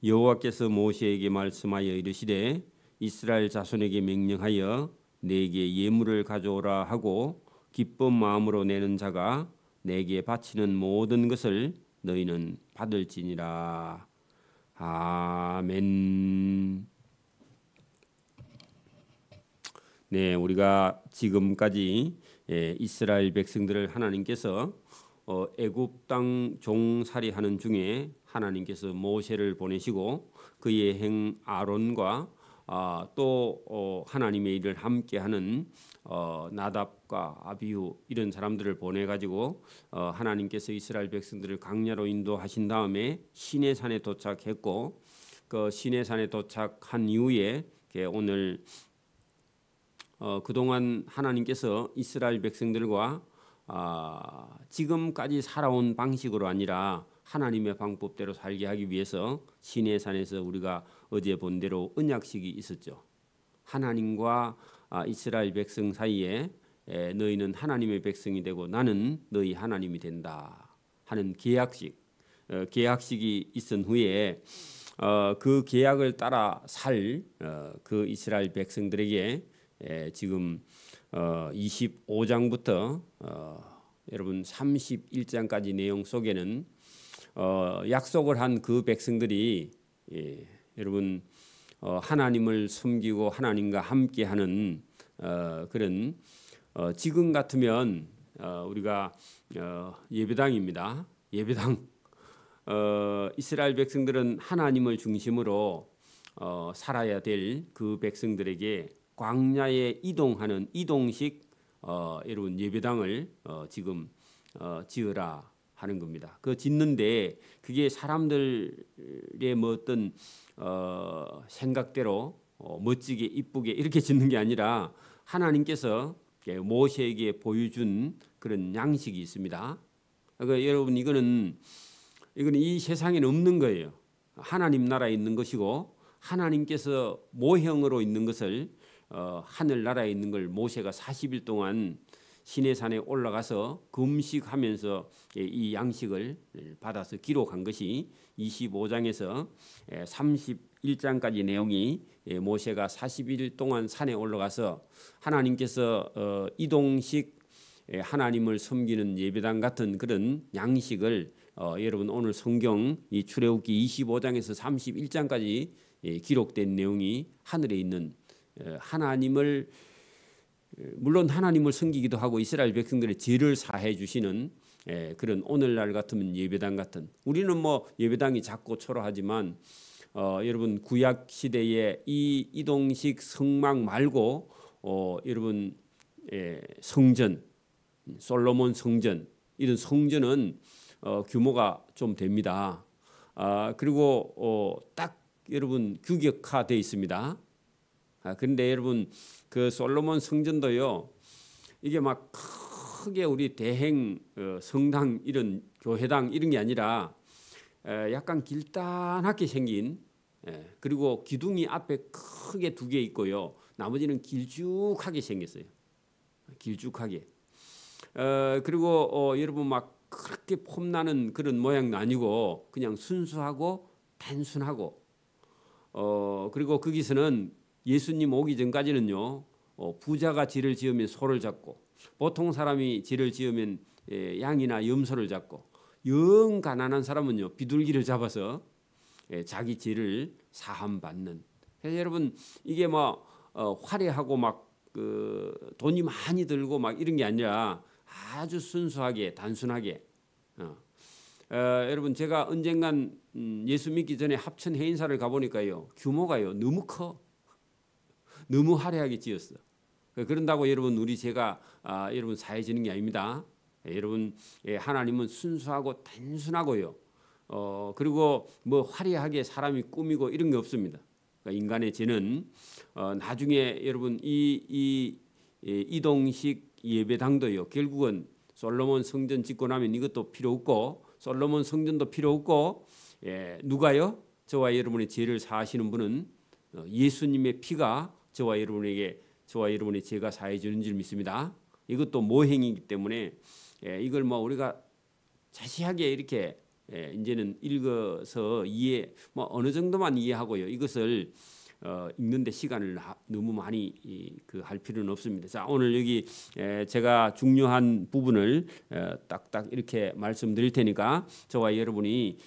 여호와께서 모세에게 말씀하여 이르시되 이스라엘 자손에게 명령하여 내게 예물을 가져오라 하고 기쁜 마음으로 내는 자가 내게 바치는 모든 것을 너희는 받을지니라. 아멘. 네, 우리가 지금까지 이스라엘 백성들을 하나님께서 애굽 땅 종살이하는 중에 하나님께서 모세를 보내시고 그의 행 아론과 또 하나님의 일을 함께하는 나답과 아비후 이런 사람들을 보내 가지고 하나님께서 이스라엘 백성들을 광야로 인도하신 다음에 시내산에 도착했고 그 시내산에 도착한 이후에 오늘 그동안 하나님께서 이스라엘 백성들과 지금까지 살아온 방식으로 아니라 하나님의 방법대로 살게 하기 위해서 시내산에서 우리가 어제 본 대로 언약식이 있었죠. 하나님과 이스라엘 백성 사이에 너희는 하나님의 백성이 되고 나는 너희 하나님이 된다 하는 계약식이 있은 후에 그 계약을 따라 살 그 이스라엘 백성들에게 지금 25장부터 여러분 31장까지 내용 속에는 약속을 한 그 백성들이 여러분 하나님을 섬기고 하나님과 함께하는 그런 지금 같으면 우리가 예배당입니다. 예배당 이스라엘 백성들은 하나님을 중심으로 살아야 될 그 백성들에게 광야에 이동하는 이동식 여러분 예배당을 지금 지으라 하는 겁니다. 그 짓는데 그게 사람들의 뭐 어떤 생각대로 멋지게 이쁘게 이렇게 짓는 게 아니라 하나님께서 모세에게 보여준 그런 양식이 있습니다. 그러니까 여러분 이거는 이 세상에는 없는 거예요. 하나님 나라에 있는 것이고 하나님께서 모형으로 있는 것을 하늘나라에 있는 걸 모세가 40일 동안 시내산에 올라가서 금식하면서 이 양식을 받아서 기록한 것이 25장에서 31장까지 내용이 모세가 40일 동안 산에 올라가서 하나님께서 이동식 하나님을 섬기는 예배당 같은 그런 양식을 여러분 오늘 성경 이 출애굽기 25장에서 31장까지 기록된 내용이 하늘에 있는 하나님을 물론 하나님을 섬기기도 하고 이스라엘 백성들의 죄를 사해 주시는 그런 오늘날 같으면 예배당 같은 우리는 뭐 예배당이 작고 초라하지만 여러분 구약 시대의 이 이동식 성막 말고 여러분 성전 솔로몬 성전 이런 성전은 규모가 좀 됩니다. 그리고 딱 여러분 규격화되어 있습니다. 그런데 여러분 그 솔로몬 성전도요 이게 막 크게 우리 대행 성당 이런 교회당 이런 게 아니라 약간 길단하게 생긴 그리고 기둥이 앞에 크게 두 개 있고요 나머지는 길쭉하게 생겼어요. 길쭉하게 그리고 여러분 막 그렇게 폼나는 그런 모양도 아니고 그냥 순수하고 단순하고 그리고 거기서는 예수님 오기 전까지는요 부자가 집을 지으면 소를 잡고 보통 사람이 집을 지으면 양이나 염소를 잡고 영 가난한 사람은요 비둘기를 잡아서 자기 집을 사함받는. 그래서 여러분 이게 뭐 화려하고 막 그 돈이 많이 들고 막 이런 게 아니라 아주 순수하게 단순하게 여러분 제가 언젠간 예수 믿기 전에 합천 해인사를 가보니까요 규모가요 너무 커. 너무 화려하게 지었어. 그런다고 여러분 우리 제가 여러분 사해지는 게 아닙니다. 여러분 하나님은 순수하고 단순하고요. 그리고 뭐 화려하게 사람이 꾸미고 이런 게 없습니다. 그러니까 인간의 죄는 나중에 여러분 이 이동식 예배당도요. 결국은 솔로몬 성전 짓고 나면 이것도 필요 없고 솔로몬 성전도 필요 없고 누가요? 저와 여러분의 죄를 사하시는 분은 예수님의 피가 저와 여러분의 죄가 사해 주는 줄 믿습니다. 이것도 모행이기 때문에 이걸 뭐 우리가 자세하게 이렇게 이제는 읽어서 뭐 어느 정도만 이해하고요. 이것을 읽는데 시간을 너무 많이 할 필요는 없습니다. 자, 오늘 여기 제가 중요한 부분을 딱딱 이렇게 말씀드릴 테니까 저와 여러분이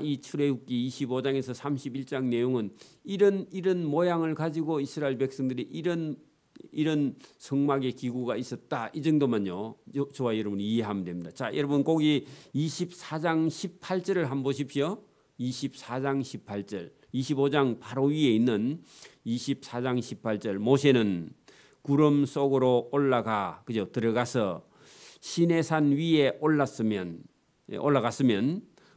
이 출애굽기 25장에서 31장 내용은 이런 모양을 가지고 이스라엘 백성들이 이런 성막의 기구가 있었다. 이 정도만요. 저와 여러분이 이해하면 됩니다. 자, 여러분 거기 24장 18절을 한번 보십시오. 24장 18절. 25장 바로 위에 있는 24장 18절. 모세는 구름 속으로 들어가서 시내산 위에 올라갔으면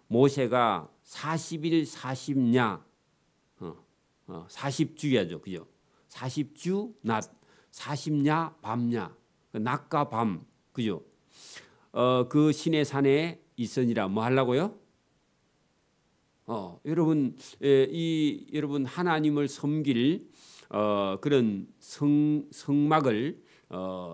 모세가 40일 40냐 40주야죠. 그죠? 40주 낮 40냐 밤냐 낮과 밤 그죠? 그 시내산에 있으니라. 뭐 하려고요? 여러분 여러분 하나님을 섬길 그런 성막을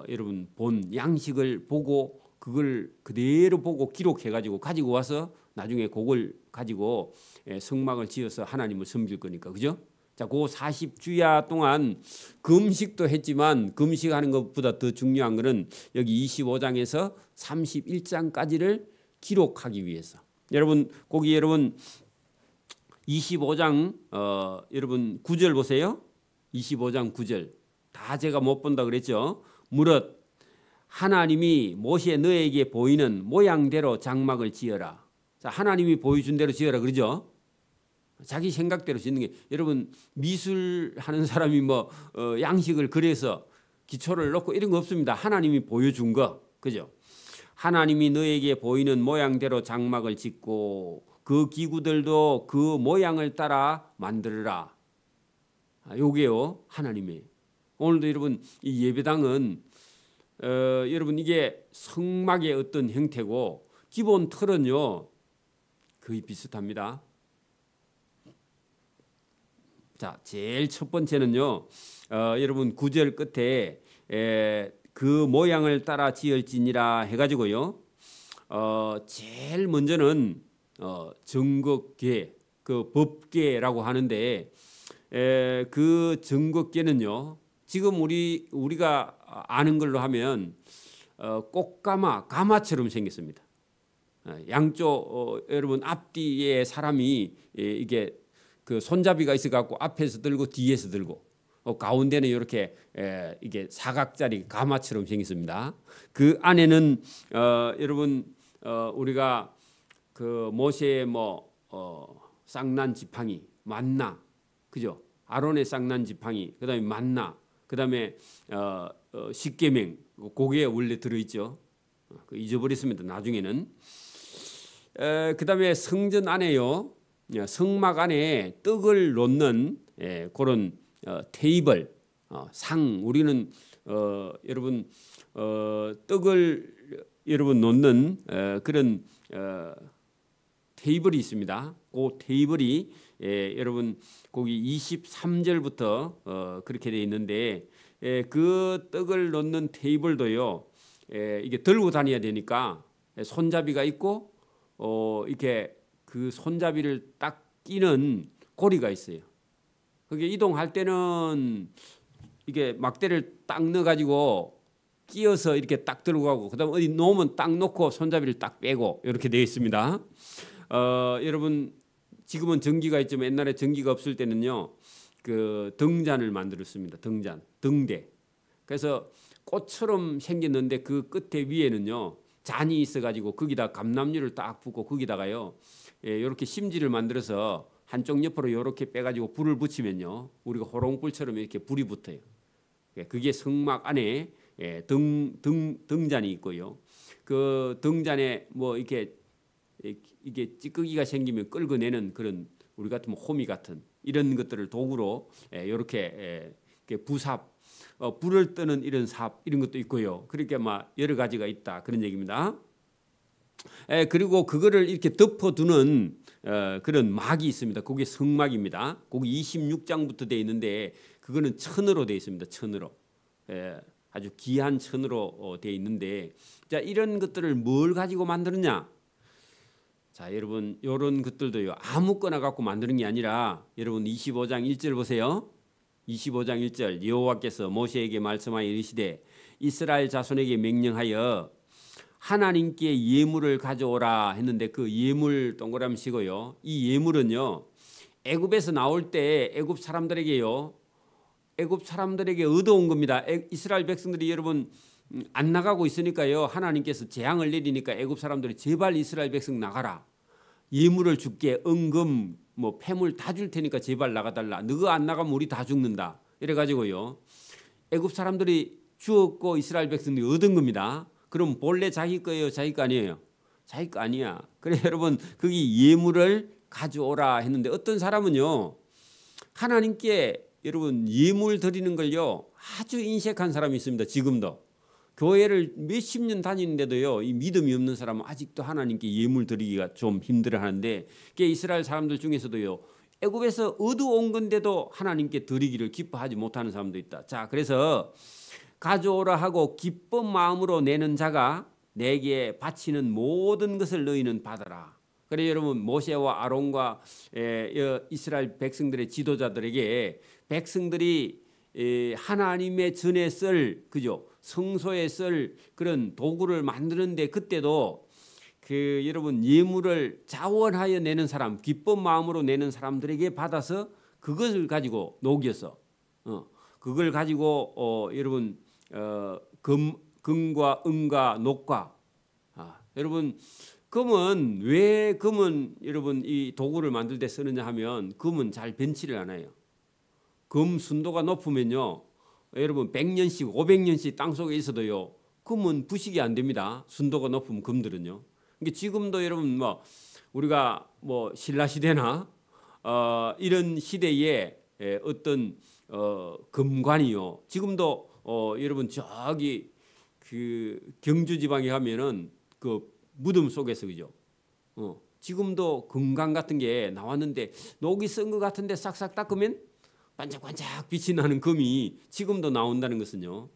여러분 본 양식을 보고 그걸 그대로 보고 기록해가지고 가지고 와서 나중에 그걸 가지고 성막을 지어서 하나님을 섬길 거니까 그죠? 자, 그 40주야 동안 금식도 했지만 금식하는 것보다 더 중요한 것은 여기 25장에서 31장까지를 기록하기 위해서. 여러분 거기 여러분 25장 여러분 9절 보세요. 25장 9절. 다 제가 못 본다 그랬죠. 무릇 하나님이 모세 너에게 보이는 모양대로 장막을 지어라. 자, 하나님이 보여준 대로 지어라 그러죠. 자기 생각대로 짓는 게 여러분 미술하는 사람이 뭐 양식을 그려서 기초를 놓고 이런 거 없습니다. 하나님이 보여준 거 그죠? 하나님이 너에게 보이는 모양대로 장막을 짓고 그 기구들도 그 모양을 따라 만들어라. 요게요 하나님이. 오늘도 여러분 이 예배당은 여러분 이게 성막의 어떤 형태고 기본 틀은요 거의 비슷합니다. 자, 제일 첫 번째는요 여러분 9절 끝에 그 모양을 따라 지을지니라 해가지고요 제일 먼저는 정곡계 그 법계라고 하는데 그 정곡계는요 지금 우리가 아는 걸로 하면 가마처럼 생겼습니다. 양쪽 여러분 앞뒤에 사람이 이게 그 손잡이가 있어갖고 앞에서 들고 뒤에서 들고 가운데는 이렇게 이게 사각짜리 가마처럼 생겼습니다. 그 안에는 여러분 우리가 그 모세의 쌍난 지팡이 만나 그죠? 아론의 쌍난 지팡이 그다음에 만나 그다음에 십계명 그게 원래 들어있죠. 잊어버렸습니다. 나중에는 그다음에 성전 안에요 성막 안에 떡을 놓는 그런 테이블 상 우리는 여러분 떡을 여러분 놓는 그런 테이블이 있습니다. 그 테이블이 여러분 거기 23절부터 그렇게 돼 있는데 그 떡을 놓는 테이블도요 이게 들고 다녀야 되니까 손잡이가 있고 이렇게 그 손잡이를 딱 끼는 고리가 있어요. 그게 이동할 때는 이게 막대를 딱 넣어가지고 끼어서 이렇게 딱 들고 가고 그다음 어디 놓으면 딱 놓고 손잡이를 딱 빼고 이렇게 되어 있습니다. 여러분 지금은 전기가 있지만 옛날에 전기가 없을 때는요 그 등잔을 만들었습니다. 등대. 그래서 꽃처럼 생겼는데 그 끝에 위에는요 잔이 있어가지고 거기다 감람류를 딱 붓고 거기다가요 이렇게 심지를 만들어서 한쪽 옆으로 이렇게 빼가지고 불을 붙이면요 우리가 호롱불처럼 이렇게 불이 붙어요. 그게 성막 안에 등잔이 있고요. 그 등잔에 뭐 이게 찌꺼기가 생기면 끌어내는 그런 우리 같으면 호미 같은 이런 것들을 도구로 이렇게 부삽 불을 뜨는 이런 삽 이런 것도 있고요. 그렇게 막 여러 가지가 있다 그런 얘기입니다. 그리고 그거를 이렇게 덮어두는 그런 막이 있습니다. 그게 성막입니다. 거기 26장부터 돼 있는데 그거는 천으로 돼 있습니다. 천으로 아주 귀한 천으로 돼 있는데 자 이런 것들을 뭘 가지고 만드느냐? 자, 여러분 이런 것들도요. 아무거나 갖고 만드는 게 아니라 여러분 25장 1절 보세요. 25장 1절 여호와께서 모세에게 말씀하여 이르시되 이스라엘 자손에게 명령하여 하나님께 예물을 가져오라 했는데 그 예물 동그라미 치고요. 이 예물은요. 애굽에서 나올 때 애굽 사람들에게요. 애굽 사람들에게 얻어온 겁니다. 이스라엘 백성들이 여러분 안 나가고 있으니까요. 하나님께서 재앙을 내리니까 애굽 사람들이 제발 이스라엘 백성 나가라. 예물을 줄게. 은금 뭐 폐물 다 줄 테니까 제발 나가달라. 너가 안 나가면 우리 다 죽는다. 이래 가지고요. 애굽 사람들이 주었고 이스라엘 백성들이 얻은 겁니다. 그럼 본래 자기 거예요? 자기 거 아니에요? 자기 거 아니야. 그래 여러분 거기 예물을 가져오라 했는데 어떤 사람은요. 하나님께 여러분 예물 드리는 걸요. 아주 인색한 사람이 있습니다. 지금도. 교회를 몇십 년 다니는데도요. 이 믿음이 없는 사람은 아직도 하나님께 예물 드리기가 좀 힘들어하는데 이스라엘 사람들 중에서도요. 애굽에서 얻어온 건데도 하나님께 드리기를 기뻐하지 못하는 사람도 있다. 자, 그래서 가져오라 하고 기쁜 마음으로 내는 자가 내게 바치는 모든 것을 너희는 받아라. 그래 여러분 모세와 아론과 이스라엘 백성들의 지도자들에게 백성들이 하나님의 전에 쓸 그죠 성소에 쓸 그런 도구를 만드는데 그때도 그 여러분 예물을 자원하여 내는 사람 기쁜 마음으로 내는 사람들에게 받아서 그것을 가지고 녹여서 그걸 가지고 여러분 금과 은과 녹과 여러분 금은 왜 금은 여러분 이 도구를 만들 때 쓰느냐 하면 금은 잘 변치를 않아요. 금 순도가 높으면요. 여러분 100년씩 500년씩 땅속에 있어도요. 금은 부식이 안 됩니다. 순도가 높으면 금들은요. 그러니까 지금도 여러분 뭐 우리가 뭐 신라 시대나 이런 시대에 어떤 금관이요. 지금도 여러분 저기 그 경주 지방에 가면은 그 무덤 속에서 그죠. 지금도 금관 같은 게 나왔는데 녹이 쓴 것 같은데 싹싹 닦으면 반짝반짝 빛이 나는 금이 지금도 나온다는 것은요.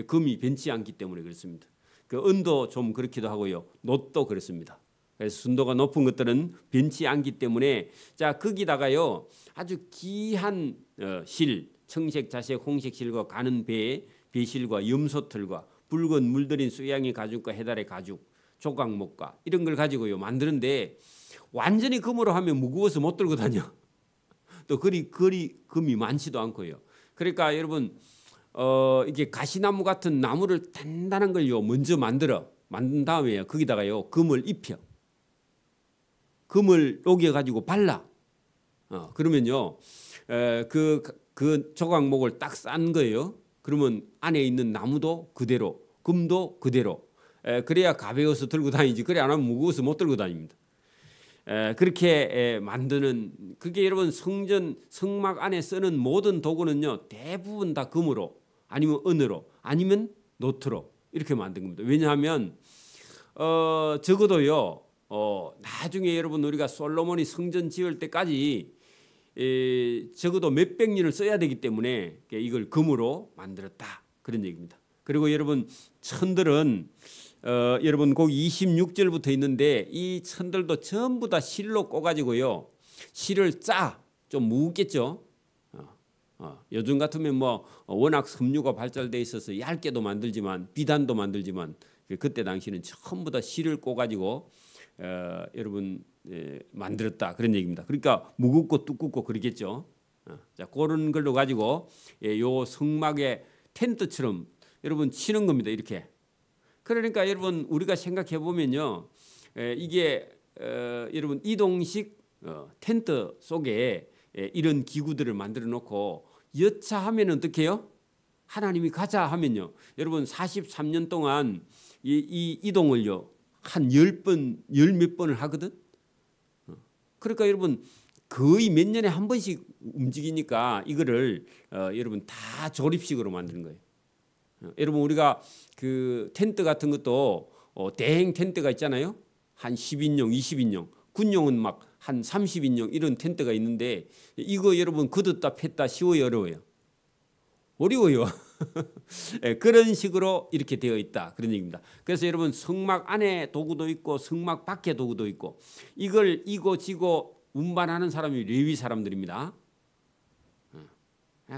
금이 변치 않기 때문에 그렇습니다. 그 은도 좀 그렇기도 하고요. 놋도 그렇습니다. 그래서 순도가 높은 것들은 변치 않기 때문에 자 거기다가요 아주 귀한 실, 청색, 자색, 홍색 실과 가는 배, 배실과 염소털과 붉은 물들인 수양이 가죽과 해달의 가죽, 조각목과 이런 걸 가지고요 만드는데 완전히 금으로 하면 무거워서 못 들고 다녀. 또 그리 금이 많지도 않고요. 그러니까 여러분 이게 가시나무 같은 나무를 단단한 걸요 먼저 만든 다음에요 거기다가요 금을 입혀. 금을 녹여 가지고 발라. 그러면요 그 조각목을 딱 싼 거예요. 그러면 안에 있는 나무도 그대로, 금도 그대로. 그래야 가벼워서 들고 다니지. 그래 안 하면 무거워서 못 들고 다닙니다. 그렇게 만드는 그게 여러분 성막 안에 쓰는 모든 도구는요 대부분 다 금으로 아니면 은으로 아니면 노트로 이렇게 만든 겁니다. 왜냐하면 적어도요 나중에 여러분 우리가 솔로몬이 성전 지을 때까지 적어도 몇백 년을 써야 되기 때문에 이걸 금으로 만들었다 그런 얘기입니다. 그리고 여러분 천들은 여러분 거기 26절부터 있는데 이 천들도 전부 다 실로 꼬가지고요. 실을 좀 무겁겠죠. 요즘 같으면 뭐 워낙 섬유가 발달돼 있어서 얇게도 만들지만 비단도 만들지만 그때 당시는 전부 다 실을 꼬가지고 여러분 만들었다 그런 얘기입니다. 그러니까 무겁고 두껍고 그러겠죠. 자 그런 걸로 가지고 요 성막의 텐트처럼 여러분 치는 겁니다. 이렇게. 그러니까 여러분 우리가 생각해 보면요, 이게 여러분 이동식 텐트 속에 이런 기구들을 만들어 놓고 여차하면 어떻게 해요? 하나님이 가자 하면요, 여러분 43년 동안 이 이동을요 한 10번, 열 몇 번을 하거든. 그러니까 여러분 거의 몇 년에 한 번씩 움직이니까 이거를 여러분 다 조립식으로 만드는 거예요. 여러분 우리가 그 텐트 같은 것도 대행 텐트가 있잖아요. 한 10인용, 20인용, 군용은 막 한 30인용 이런 텐트가 있는데 이거 여러분 걷었다 폈다 쉬워요, 어려워요? 어려워요. 예, 그런 식으로 이렇게 되어 있다 그런 얘기입니다. 그래서 여러분 성막 안에 도구도 있고 성막 밖에 도구도 있고 이걸 이고 지고 운반하는 사람이 레위 사람들입니다.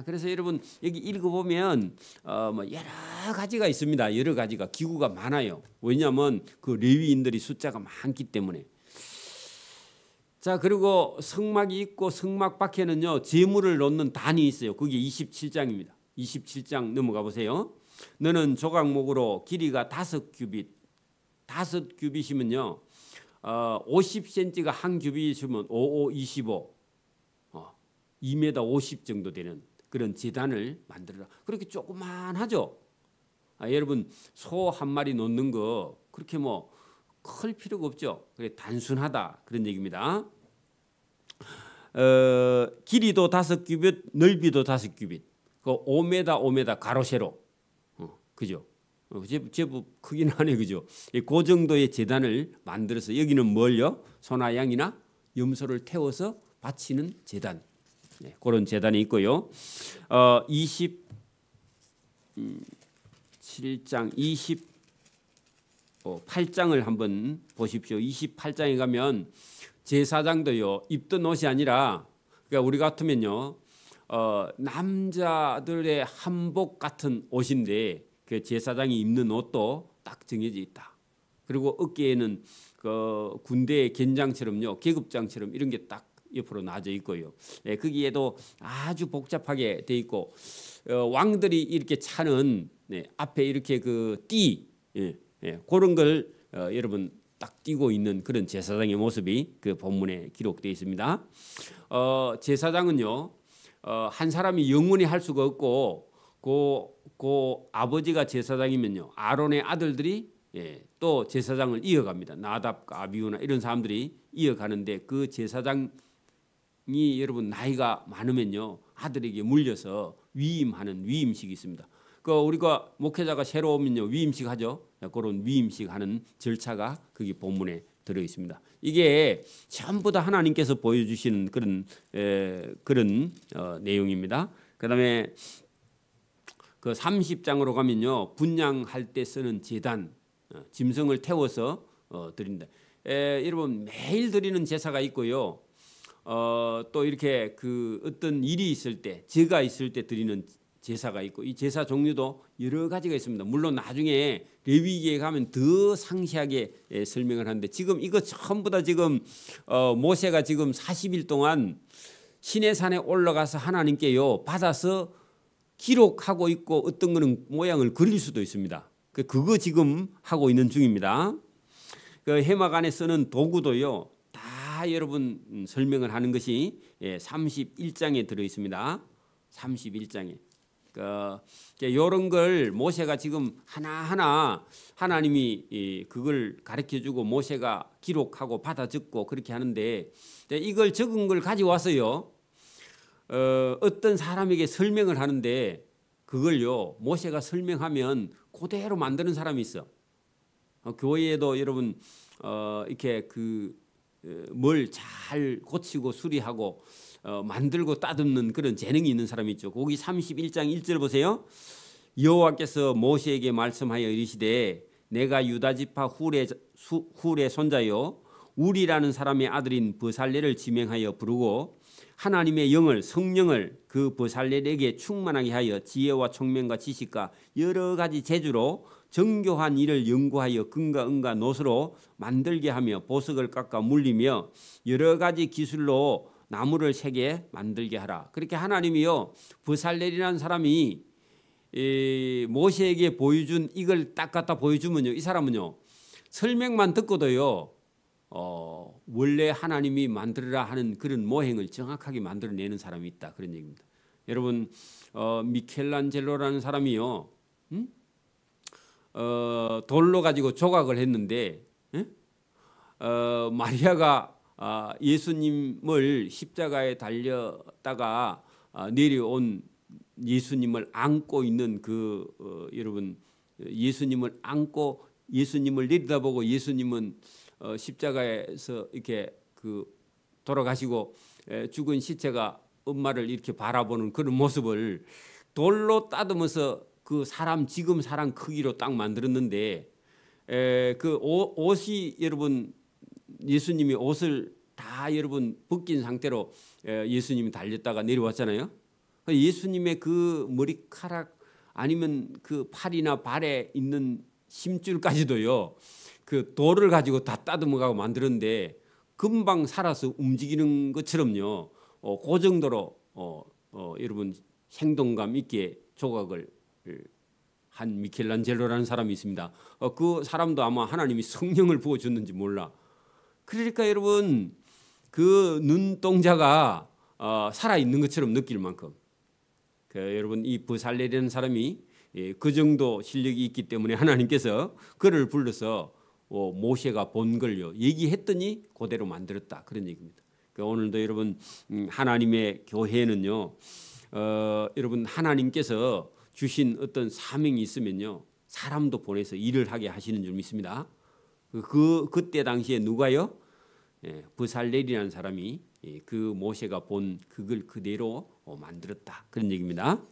그래서 여러분 여기 읽어보면 뭐 여러 가지가 있습니다. 여러 가지가 기구가 많아요. 왜냐하면 그 레위인들이 숫자가 많기 때문에. 자, 그리고 성막이 있고 성막 밖에는요 제물을 놓는 단이 있어요. 그게 27장입니다. 27장 넘어가 보세요. 너는 조각목으로 길이가 5규빗, 5규빗이면요 50cm가 한 규빗이면 5, 25, 2m 50 정도 되는 그런 제단을 만들어라. 그렇게 조그만하죠. 여러분 소 한 마리 놓는 거 그렇게 뭐 클 필요가 없죠. 그래 단순하다 그런 얘기입니다. 길이도 5규빗, 넓이도 5규빗. 그 5m, 5m 가로 세로. 그죠? 제법 크긴 하네, 그죠? 그 정도의 제단을 만들어서 여기는 뭘요? 소나 양이나 염소를 태워서 바치는 제단. 네, 그런 제단이 있고요. 27장, 28장을 한번 보십시오. 28장에 가면 제사장도요 입던 옷이 아니라 그러니까 우리 같으면요 남자들의 한복 같은 옷인데 그 제사장이 입는 옷도 딱 정해져 있다. 그리고 어깨에는 그 군대의 견장처럼요 계급장처럼 이런 게 딱 옆으로 놔져 있고요. 예, 거기에도 아주 복잡하게 돼 있고 왕들이 이렇게 차는 앞에 이렇게 그 띠 그런 걸 여러분 딱 띄고 있는 그런 제사장의 모습이 그 본문에 기록되어 있습니다. 제사장은요 한 사람이 영원히 할 수가 없고 그 아버지가 제사장이면요 아론의 아들들이 또 제사장을 이어갑니다. 나답과 아비후나 이런 사람들이 이어가는데 그 제사장이 여러분 나이가 많으면요 아들에게 물려서 위임하는 위임식이 있습니다. 그 우리가 목회자가 새로 오면요 위임식 하죠. 그런 위임식 하는 절차가 거기 본문에 들어 있습니다. 이게 전부 다 하나님께서 보여주시는 그런 내용입니다. 그다음에 그 30장으로 가면요 분향할 때 쓰는 제단 짐승을 태워서 드린다. 여러분 매일 드리는 제사가 있고요. 또 이렇게 그 어떤 일이 있을 때 제가 있을 때 드리는 제사가 있고 이 제사 종류도 여러 가지가 있습니다. 물론 나중에 레위기에 가면 더 상세하게 설명을 하는데 지금 이거 전부 다 지금 모세가 지금 40일 동안 시내산에 올라가서 하나님께요 받아서 기록하고 있고 어떤 거는 모양을 그릴 수도 있습니다. 그거 지금 하고 있는 중입니다. 그 해막 안에 쓰는 도구도요 다 여러분 설명을 하는 것이 31장에 들어 있습니다. 31장에. 이런 걸 모세가 지금 하나하나 하나님이 그걸 가르쳐주고 모세가 기록하고 받아 적고 그렇게 하는데 이걸 적은 걸 가져와서요 어떤 사람에게 설명을 하는데 그걸요 모세가 설명하면 그대로 만드는 사람이 있어. 교회에도 여러분 이렇게 뭘 잘 고치고 수리하고 만들고 따듬는 그런 재능이 있는 사람이 있죠. 거기 31장 1절 보세요. 여호와께서 모세에게 말씀하여 이르시되 내가 유다 지파 훌의 손자요 울이라는 사람의 아들인 버살레를 지명하여 부르고 하나님의 영을 성령을 그 버살레에게 충만하게 하여 지혜와 총명과 지식과 여러 가지 재주로 정교한 일을 연구하여 금과 은과 노스로 만들게 하며 보석을 깎아 물리며 여러 가지 기술로 나무를 세게 만들게 하라. 그렇게 하나님이요 버살렐이라는 사람이 모세에게 보여준 이걸 딱 갖다 보여주면요 이 사람은요 설명만 듣고도요 원래 하나님이 만들어라 하는 그런 모형을 정확하게 만들어내는 사람이 있다 그런 얘기입니다. 여러분 미켈란젤로라는 사람이요 돌로 가지고 조각을 했는데 마리아가 예수님을 십자가에 달렸다가 내려온 예수님을 안고 있는 여러분 예수님을 안고 예수님을 내려다보고 예수님은 십자가에서 이렇게 돌아가시고 죽은 시체가 엄마를 이렇게 바라보는 그런 모습을 돌로 따듬어서 그 사람 지금 사람 크기로 딱 만들었는데 그 옷이 여러분 예수님이 옷을 다 여러분 벗긴 상태로 예수님이 달렸다가 내려왔잖아요. 예수님의 그 머리카락 아니면 그 팔이나 발에 있는 힘줄까지도요. 그 돌을 가지고 다 따듬어가고 만들었는데 금방 살아서 움직이는 것처럼요. 그 정도로 여러분 생동감 있게 조각을 한 미켈란젤로라는 사람이 있습니다. 그 사람도 아마 하나님이 성령을 부어줬는지 몰라. 그러니까 여러분 그 눈동자가 살아있는 것처럼 느낄 만큼 여러분 이 브살렐이라는 사람이 그 정도 실력이 있기 때문에 하나님께서 그를 불러서 모세가 본 걸요 얘기했더니 그대로 만들었다 그런 얘기입니다. 오늘도 여러분 하나님의 교회는요 여러분 하나님께서 주신 어떤 사명이 있으면요 사람도 보내서 일을 하게 하시는 줄 믿습니다. 그때 당시에 누가요? 브살렐이라는 사람이 그 모세가 본 그걸 그대로 만들었다 그런 얘기입니다.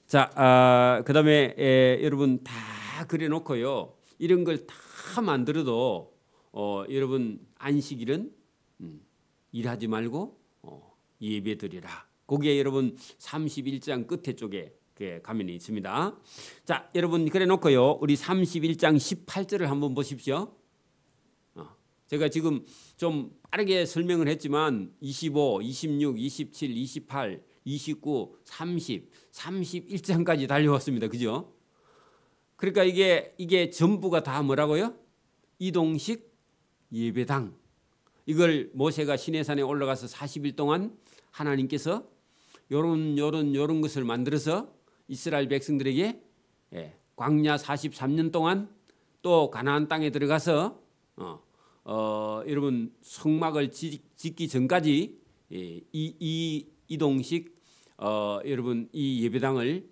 자, 그다음에 여러분 다 그려놓고요. 이런 걸 다 만들어도 여러분 안식일은 일하지 말고 예배드리라. 거기에 여러분 31장 끝에 쪽에 가면이 있습니다. 자, 여러분 그래놓고요. 우리 31장 18절을 한번 보십시오. 제가 지금 좀 빠르게 설명을 했지만 25, 26, 27, 28, 29, 30, 31장까지 달려왔습니다. 그죠? 그러니까 이게 전부가 다 뭐라고요? 이동식 예배당. 이걸 모세가 시내산에 올라가서 40일 동안 하나님께서 요런 것을 만들어서 이스라엘 백성들에게 광야 43년 동안 또 가나안 땅에 들어가서 여러분 성막을 짓기 전까지 이동식 여러분 이 예배당을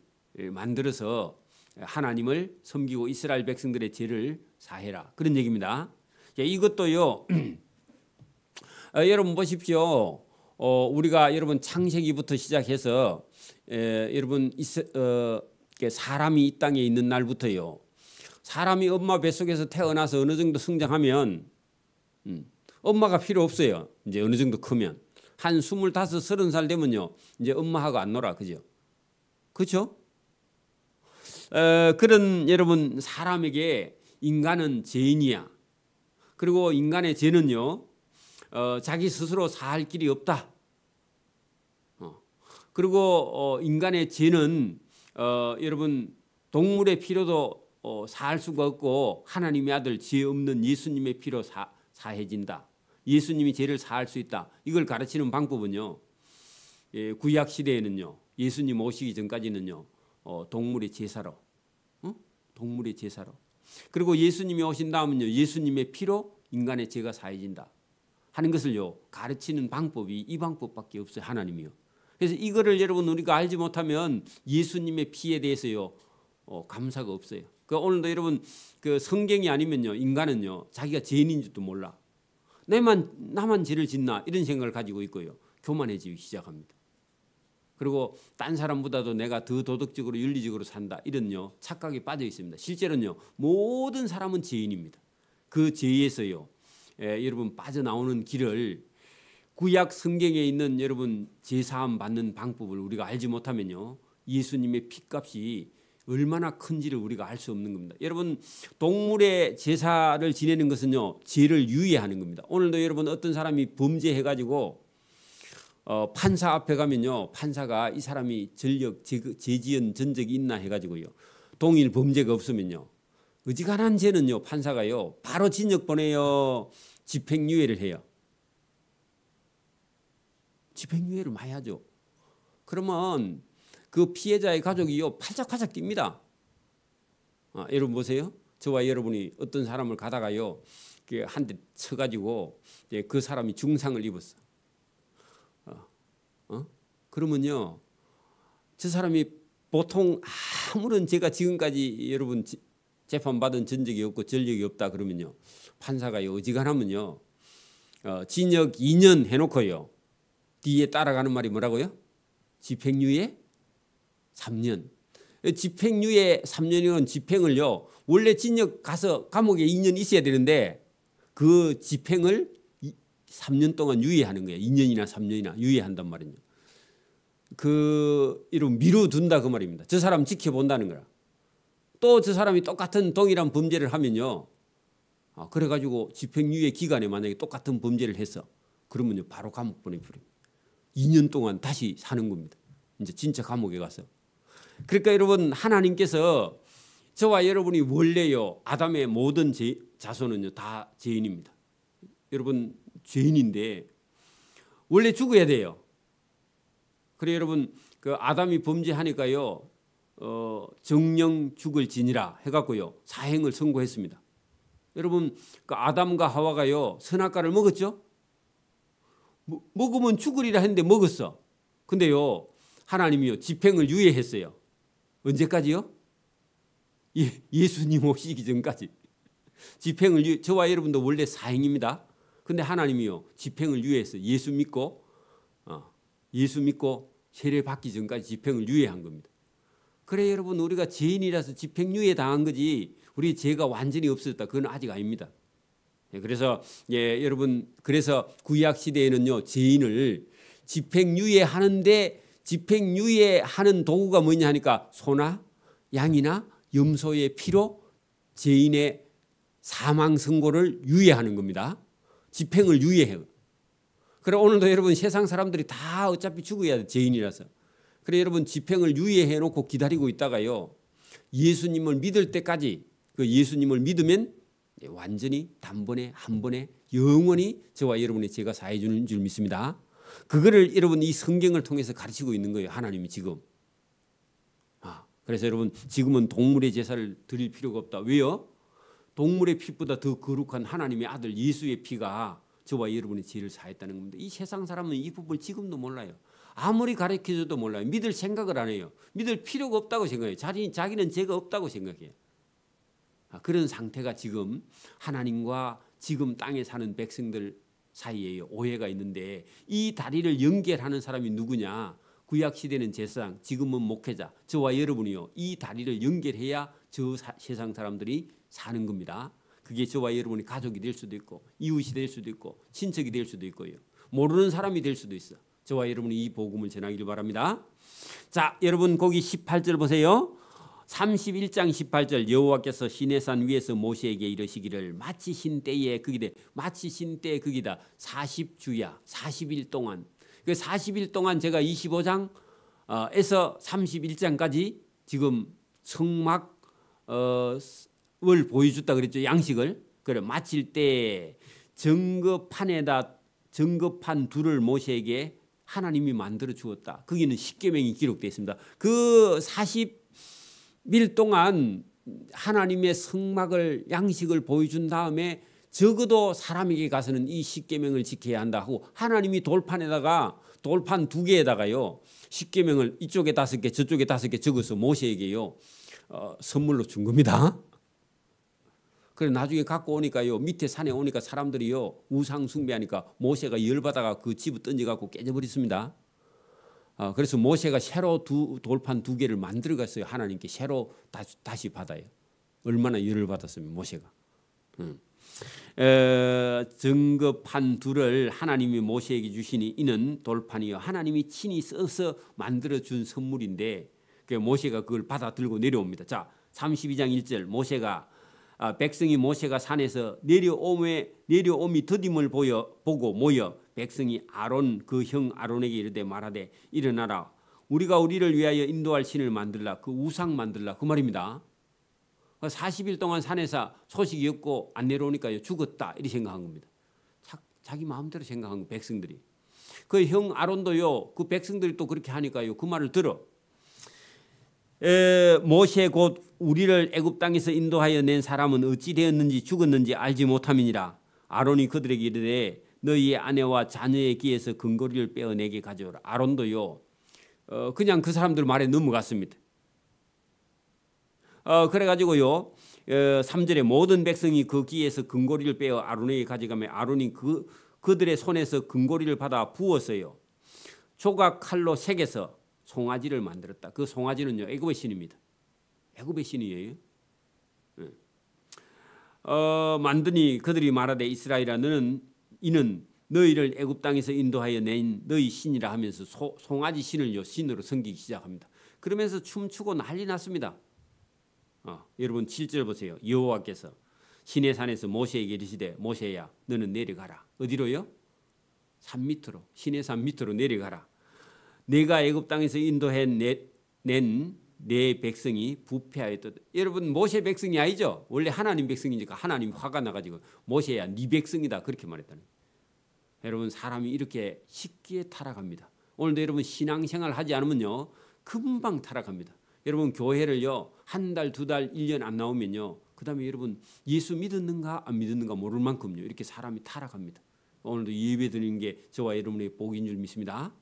만들어서 하나님을 섬기고 이스라엘 백성들의 죄를 사해라 그런 얘기입니다. 이것도요 여러분 보십시오. 우리가 여러분 창세기부터 시작해서 여러분 사람이 이 땅에 있는 날부터요. 사람이 엄마 뱃속에서 태어나서 어느 정도 성장하면 엄마가 필요 없어요. 이제 어느 정도 크면 한 25, 30살 되면요. 이제 엄마하고 안 놀아. 그죠? 그렇죠? 그런 여러분 사람에게 인간은 죄인이야. 그리고 인간의 죄는요. 자기 스스로 살 길이 없다. 그리고 인간의 죄는 여러분 동물의 피로도 살 수가 없고 하나님의 아들 죄 없는 예수님의 피로 사해진다. 예수님이 죄를 사할 수 있다. 이걸 가르치는 방법은요. 구약 시대에는요. 예수님 오시기 전까지는요. 동물의 제사로. 동물의 제사로. 그리고 예수님이 오신 다음은요. 예수님의 피로 인간의 죄가 사해진다. 하는 것을요. 가르치는 방법이 이 방법밖에 없어요. 하나님이요. 그래서 이거를 여러분 우리가 알지 못하면 예수님의 피에 대해서요. 감사가 없어요. 오늘도 여러분 그 성경이 아니면요. 인간은요. 자기가 죄인인 줄도 몰라. 나만 죄를 짓나 이런 생각을 가지고 있고요. 교만해지기 시작합니다. 그리고 딴 사람보다도 내가 더 도덕적으로 윤리적으로 산다 이런요 착각에 빠져 있습니다. 실제로는요 모든 사람은 죄인입니다. 그 죄에서요 여러분 빠져나오는 길을 구약 성경에 있는 여러분 제사함 받는 방법을 우리가 알지 못하면요 예수님의 피값이 얼마나 큰지를 우리가 알 수 없는 겁니다. 여러분 동물의 제사를 지내는 것은요 죄를 유예하는 겁니다. 오늘도 여러분 어떤 사람이 범죄해가지고 판사 앞에 가면요 판사가 이 사람이 죄지은 전적이 있나 해가지고요 동일 범죄가 없으면요 어지간한 죄는요 판사가요 바로 징역 보내요 집행유예를 해요. 집행유예를 많이 하죠. 그러면 그 피해자의 가족이요 팔짝팔짝 뜁니다. 여러분 보세요. 저와 여러분이 어떤 사람을 가다가요 한 대 쳐가지고 그 사람이 중상을 입었어. 그러면요 저 사람이 보통 아무런 제가 지금까지 여러분 재판받은 전적이 없고 전력이 없다 그러면요 판사가 어지간하면요 징역 2년 해놓고요 뒤에 따라가는 말이 뭐라고요? 집행유예 3년. 집행유예 3년이면 집행을요 원래 징역 가서 감옥에 2년 있어야 되는데 그 집행을 3년 동안 유예하는 거예요. 2년이나 3년이나 유예한단 말이에요. 그 이런 미뤄둔다 그 말입니다. 저 사람 지켜본다는 거라. 또 저 사람이 똑같은 동일한 범죄를 하면요. 그래가지고 집행유예 기간에 만약에 똑같은 범죄를 했어. 그러면요 바로 감옥 보내버립니다. 2년 동안 다시 사는 겁니다. 이제 진짜 감옥에 가서. 그러니까 여러분 하나님께서 저와 여러분이 원래요 아담의 모든 자손은요 다 죄인입니다. 여러분 죄인인데 원래 죽어야 돼요. 그래 여러분 그 아담이 범죄하니까요 정령 죽을 지니라 해갖고요 사형을 선고했습니다. 여러분 그 아담과 하와가요 선악과를 먹었죠? 먹으면 죽으리라 했는데 먹었어. 근데요 하나님이요 집행을 유예했어요. 언제까지요? 예수님 오시기 전까지. 집행을 저와 여러분도 원래 사형입니다. 근데 하나님이요 집행을 유예했어요. 예수 믿고 세례 받기 전까지 집행을 유예한 겁니다. 그래 여러분 우리가 죄인이라서 집행 유예 당한 거지 우리 죄가 완전히 없어졌다. 그건 아직 아닙니다. 그래서 여러분 그래서 구약 시대에는요 죄인을 집행 유예하는데 집행 유예하는 도구가 뭐냐 하니까 소나 양이나 염소의 피로 죄인의 사망 선고를 유예하는 겁니다. 집행을 유예해요. 그래 오늘도 여러분 세상 사람들이 다 어차피 죽어야 돼 죄인이라서. 그래 여러분 집행을 유예해 놓고 기다리고 있다가요 예수님을 믿을 때까지 그 예수님을 믿으면 완전히 단번에 한 번에 영원히 저와 여러분의 죄가 사해 주는 줄 믿습니다. 그거를 여러분 이 성경을 통해서 가르치고 있는 거예요. 하나님이 지금. 그래서 여러분 지금은 동물의 제사를 드릴 필요가 없다. 왜요? 동물의 피보다 더 거룩한 하나님의 아들 예수의 피가 저와 여러분의 죄를 사했다는 겁니다. 이 세상 사람은 이 부분을 지금도 몰라요. 아무리 가르쳐줘도 몰라요. 믿을 생각을 안 해요. 믿을 필요가 없다고 생각해요. 자기는 죄가 없다고 생각해요. 그런 상태가 지금 하나님과 지금 땅에 사는 백성들 사이에 오해가 있는데 이 다리를 연결하는 사람이 누구냐? 구약시대는 제사장, 지금은 목회자, 저와 여러분이요. 이 다리를 연결해야 저 세상 사람들이 사는 겁니다. 그게 저와 여러분이 가족이 될 수도 있고 이웃이 될 수도 있고 친척이 될 수도 있고요. 모르는 사람이 될 수도 있어. 저와 여러분이 이 복음을 전하기를 바랍니다. 자, 여러분 거기 18절 보세요. 31장 18절 여호와께서 시내산 위에서 모세에게 이르시기를 마치신 때에 극이다. 마치신 때에 극이다. 40주야 40일 동안. 그 40일 동안 제가 25장에서 31장까지 지금 성막을 보여줬다 그랬죠. 양식을. 그래 마칠 때 증거판에다 증거판 둘을 모세에게 하나님이 만들어 주었다. 거기는 십계명이 기록되어 있습니다. 그 40일 동안 하나님의 성막을 양식을 보여준 다음에 적어도 사람에게 가서는 이 십계명을 지켜야 한다 하고 하나님이 돌판에다가 돌판 2개에다가요 십계명을 이쪽에 5개 저쪽에 5개 적어서 모세에게요 선물로 준 겁니다. 그래 나중에 갖고 오니까요 밑에 산에 오니까 사람들이요 우상 숭배하니까 모세가 열받아가 그 집을 던져갖고 깨져버렸습니다. 그래서 모세가 새로 돌판 2개를 만들어갔어요. 하나님께 새로 다시 받아요. 얼마나 열을 받았으면 모세가. 증거판 둘을 하나님이 모세에게 주시니 이는 돌판이요 하나님이 친히 써서 만들어준 선물인데 모세가 그걸 받아 들고 내려옵니다. 자 32장 1절 모세가 백성이 모세가 산에서 내려옴이 더딤을 보고 모여 백성이 아론 그 형 아론에게 이르되 말하되 일어나라 우리가 우리를 위하여 인도할 신을 만들라 그 우상 만들라 그 말입니다. 40일 동안 산에서 소식이 없고 안 내려오니까 죽었다 이렇게 생각한 겁니다. 자기 마음대로 생각한 거 백성들이. 그 형 아론도요 그 백성들이 또 그렇게 하니까요 그 말을 들어. 모세 곧 우리를 애굽 땅에서 인도하여 낸 사람은 어찌 되었는지 죽었는지 알지 못함이니라. 아론이 그들에게 이르되 너희의 아내와 자녀의 귀에서 금고리를 빼어 내게 가져오라. 아론도요 그냥 그 사람들 말에 넘어갔습니다. 그래가지고요 3절에 모든 백성이 그 귀에서 금고리를 빼어 아론에게 가져가며 아론이 그들의 손에서 금고리를 받아 부었어요. 조각 칼로 색에서 송아지를 만들었다. 그 송아지는요 애굽의 신입니다. 애굽의 신이에요. 만드니 그들이 말하되 이스라엘아 너는 이는 너희를 애굽 땅에서 인도하여 낸 너희 신이라 하면서 송아지 신을요 신으로 섬기기 시작합니다. 그러면서 춤추고 난리 났습니다. 여러분 7절 보세요. 여호와께서 시내 산에서 모세에게 이르시되 모세야 너는 내려가라. 어디로요? 산 밑으로, 시내 산 밑으로 내려가라. 내가 애굽 땅에서 인도해 낸 내 백성이 부패하였다. 여러분 모세 백성이 아니죠. 원래 하나님 백성이니까 하나님 화가 나가지고 모세야 네 백성이다 그렇게 말했다는 거예요. 여러분 사람이 이렇게 쉽게 타락합니다. 오늘도 여러분 신앙생활 하지 않으면요 금방 타락합니다. 여러분 교회를요 한 달, 두 달, 1년 안 나오면요 그 다음에 여러분 예수 믿었는가 안 믿었는가 모를 만큼요 이렇게 사람이 타락합니다. 오늘도 예배 드리는 게 저와 여러분의 복인 줄 믿습니다.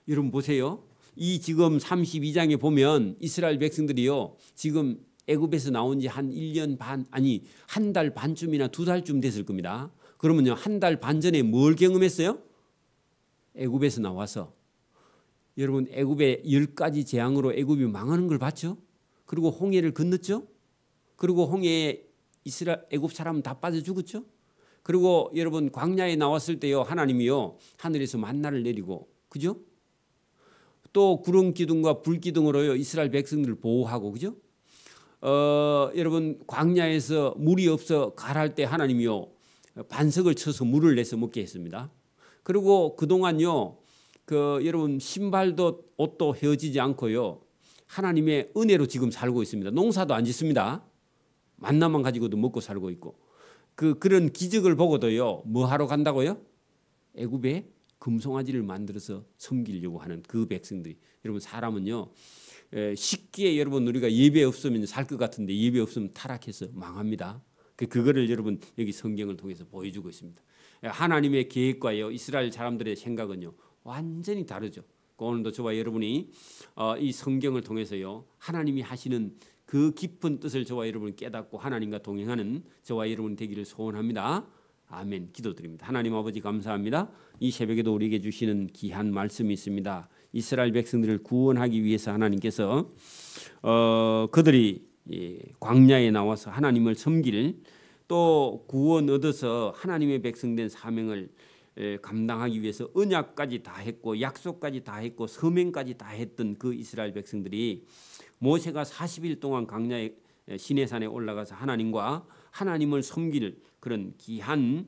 여러분 보세요. 이 지금 32장에 보면 이스라엘 백성들이요 지금 애굽에서 나온 지 한 1년 반 아니 한 달 반쯤이나 두 달쯤 됐을 겁니다. 그러면요 한 달 반 전에 뭘 경험했어요? 애굽에서 나와서 여러분 애굽의 10가지 재앙으로 애굽이 망하는 걸 봤죠? 그리고 홍해를 건넜죠? 그리고 홍해에 애굽 사람 다 빠져 죽었죠? 그리고 여러분 광야에 나왔을 때요 하나님이요 하늘에서 만나를 내리고 그죠? 또 구름 기둥과 불 기둥으로요 이스라엘 백성들을 보호하고 그죠? 여러분 광야에서 물이 없어 가랄 때 하나님이요 반석을 쳐서 물을 내서 먹게 했습니다. 그리고 그동안요 여러분 신발도 옷도 헤어지지 않고요 하나님의 은혜로 지금 살고 있습니다. 농사도 안 짓습니다. 만나만 가지고도 먹고 살고 있고 그런 기적을 보고도요 뭐 하러 간다고요? 애굽에 금송아지를 만들어서 섬기려고 하는 그 백성들이. 여러분 사람은요 쉽게 여러분 우리가 예배 없으면 살 것 같은데 예배 없으면 타락해서 망합니다. 그거를 여러분 여기 성경을 통해서 보여주고 있습니다. 하나님의 계획과요 이스라엘 사람들의 생각은요 완전히 다르죠. 오늘도 저와 여러분이 이 성경을 통해서요 하나님이 하시는 그 깊은 뜻을 저와 여러분이 깨닫고 하나님과 동행하는 저와 여러분 되기를 소원합니다. 아멘. 기도드립니다. 하나님 아버지 감사합니다. 이 새벽에도 우리에게 주시는 귀한 말씀이 있습니다. 이스라엘 백성들을 구원하기 위해서 하나님께서 그들이 광야에 나와서 하나님을 섬길 또 구원 얻어서 하나님의 백성된 사명을 감당하기 위해서 언약까지 다 했고 약속까지 다 했고 서명까지 다 했던 그 이스라엘 백성들이 모세가 40일 동안 광야에 시내산에 올라가서 하나님을 섬길 그런 귀한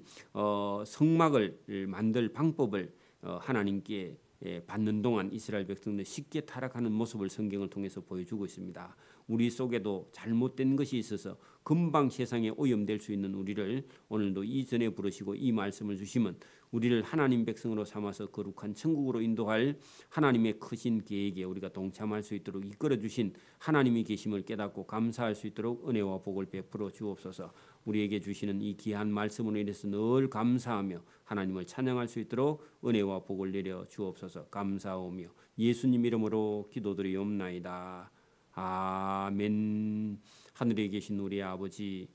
성막을 만들 방법을 하나님께 받는 동안 이스라엘 백성들 쉽게 타락하는 모습을 성경을 통해서 보여주고 있습니다. 우리 속에도 잘못된 것이 있어서 금방 세상에 오염될 수 있는 우리를 오늘도 이전에 부르시고 이 말씀을 주시면 우리를 하나님 백성으로 삼아서 거룩한 천국으로 인도할 하나님의 크신 계획에 우리가 동참할 수 있도록 이끌어 주신 하나님이 계심을 깨닫고 감사할 수 있도록 은혜와 복을 베풀어 주옵소서. 우리에게 주시는 이 귀한 말씀으로 인해서 늘 감사하며 하나님을 찬양할 수 있도록 은혜와 복을 내려 주옵소서. 감사하오며 예수님 이름으로 기도드리옵나이다. 아멘. 하늘에 계신 우리 아버지의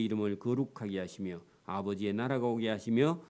이름을 거룩하게 하시며 아버지의 나라가 오게 하시며